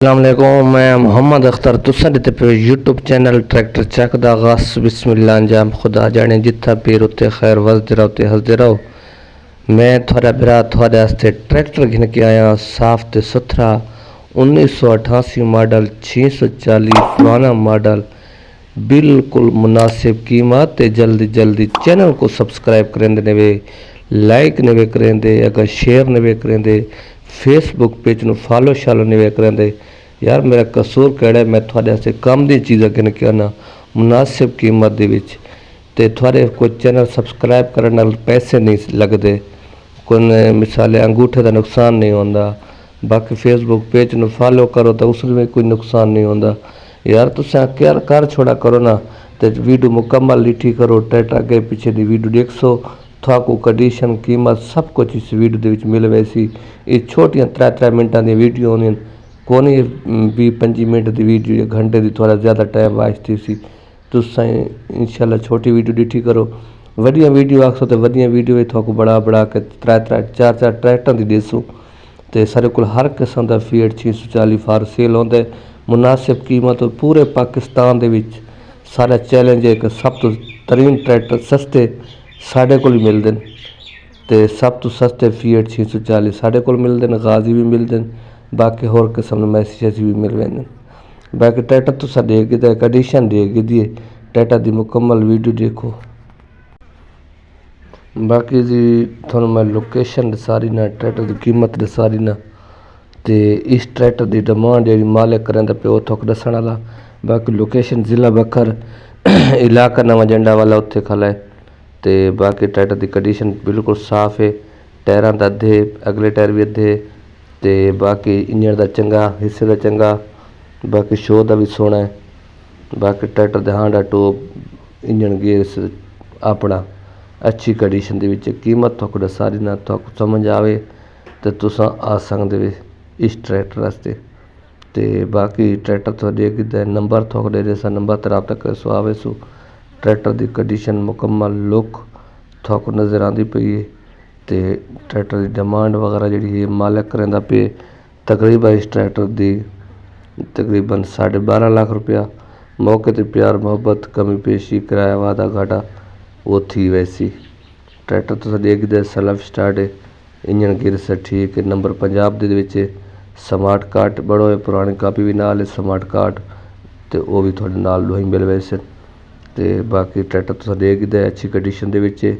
अस्सलामुअलैकुम, मैं मोहम्मद अख्तर तुसा दिते पे यूट्यूब चैनल ट्रैक्टर चक दा गस बिस्मिल्लाह अंजाम खुदा जाने जिथा पीर उत्ते खैर वसदे रहो ते हसदे रहो। मैं थोड़ा बिरा थोड़े वास्ते ट्रैक्टर घिन के आया साफ ते सुथरा 1988 मॉडल 640 पुराना मॉडल बिल्कुल मुनासिब कीमत ते जल्दी जल्दी चैनल को सब्सक्राइब करेंदे नेवे, लाइक नेवे करेंदे, अगर शेयर नेवे करेंदे, फेसबुक पेज ਨੂੰ फॉलो शालो नहीं करेंदे। यार मेरा कसूर केड़ा मैं थोड़े से कम दी चीज़ां किन के आना मुनासिब कीमत दे विच ते थोड़े कोई चैनल सब्सक्राइब करने नाल पैसे नहीं लगते, कोई मिसाले अंगूठे का नुकसान नहीं होता। बाकी फेसबुक पेज ਨੂੰ फॉलो करो तो उसमें कोई नुकसान नहीं होता। यार तुसा क्या कर छोड़ा करो ना तो वीडियो मुकम्मल लिठी करो, ट्रैक्टर अगे पीछे की वीडियो देख सो थाकू कंडीशन कीमत सब कुछ इस वीडियो के मिल वैसी। ये छोटियां 3-3 मिनटा दी वीडियो होनी कोनी 20-25 मिनट की वीडियो घंटे की थोड़ा ज़्यादा टाइम वास्ते सी। तुसा इंशाल्लाह छोटी वीडियो डिठी करो, वड्डियां वीडियो आखो तो वड्डियां वीडियो थाकू बड़ा के 3-3 4-4 ट्रैक्टर की देसो तो सारे को हर किस्म का फीएट 640 फार सेल होंगे मुनासिब कीमत पूरे पाकिस्तान दे विच। सारा चैलेंज है कि सब तो तरीन ट्रैक्टर सस्ते साढ़े को मिलते हैं तो सब तो सस्ते फीएट 640 साढ़े को मिलते हैं, गाजी भी मिलते हैं, बाकी होर किस्म मैसेज भी मिल रहे हैं। बाकी ट्रैक्टर तुसा देख के कंडीशन देख दिए ट्रैक्टर की मुकम्मल वीडियो देखो। बाकी जी थोड़ा मैं लोकेशन सारी ना ट्रैक्टर की कीमत सारी ना तो इस ट्रैक्टर की डिमांड जी मालिक करें पे वो थोक दसन वाला। बाकी लोकेशन जिला बखर इलाका नवा जंडा वाला उत्थे खला है तो बाकी ट्रैक्टर की कंडीशन बिल्कुल साफ है, टायरां दा अद्धे अगले टायर भी अद्धे तो बाकी इंजन का चंगा हिस्से का चंगा, बाकी शो का भी सोहना है। बाकी ट्रैक्टर दे हांडा टॉप इंजन गेयर अपना अच्छी कंडीशन दे विच कीमत थोक सारी ना थोक समझ आवे तो तुसा आ सकदे इस ट्रैक्टर वास्ते। तो बाकी ट्रैक्टर थोड़े कि नंबर थोक दे सा नंबर पर रब्ता कर सो आवे सो ट्रैक्टर की कंडीशन मुकम्मल लुक थोक नज़र आती पई है। तो ट्रैक्टर की डिमांड वगैरह जी मालिक करेंदा पे तकरीबन इस ट्रैक्टर की तकरीबन 12.5 लाख रुपया मौके पर प्यार मुहब्बत कमी पेशी किराया वादा घाटा वो थी वैसी। ट्रैक्टर तो देखते सेल्फ स्टार्ट है, इंजन गियर से ठीक है, नंबर पंजाब के स्मार्ट कार्ड बड़ो है, पुरानी कापी भी नाल है स्मार्ट कार्ड तो वो भी थोड़े नाल लोही मिल वैसे। तो बाकी ट्रैक्टर तो देखते अच्छी कंडीशन के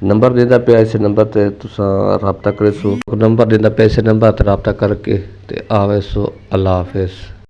नंबर देता पे इस नंबर पर तुसा रब्ता करे सो नंबर देता पे इस नंबर पर रब्ता करके तो आवे सो। अल्लाह हाफिज़।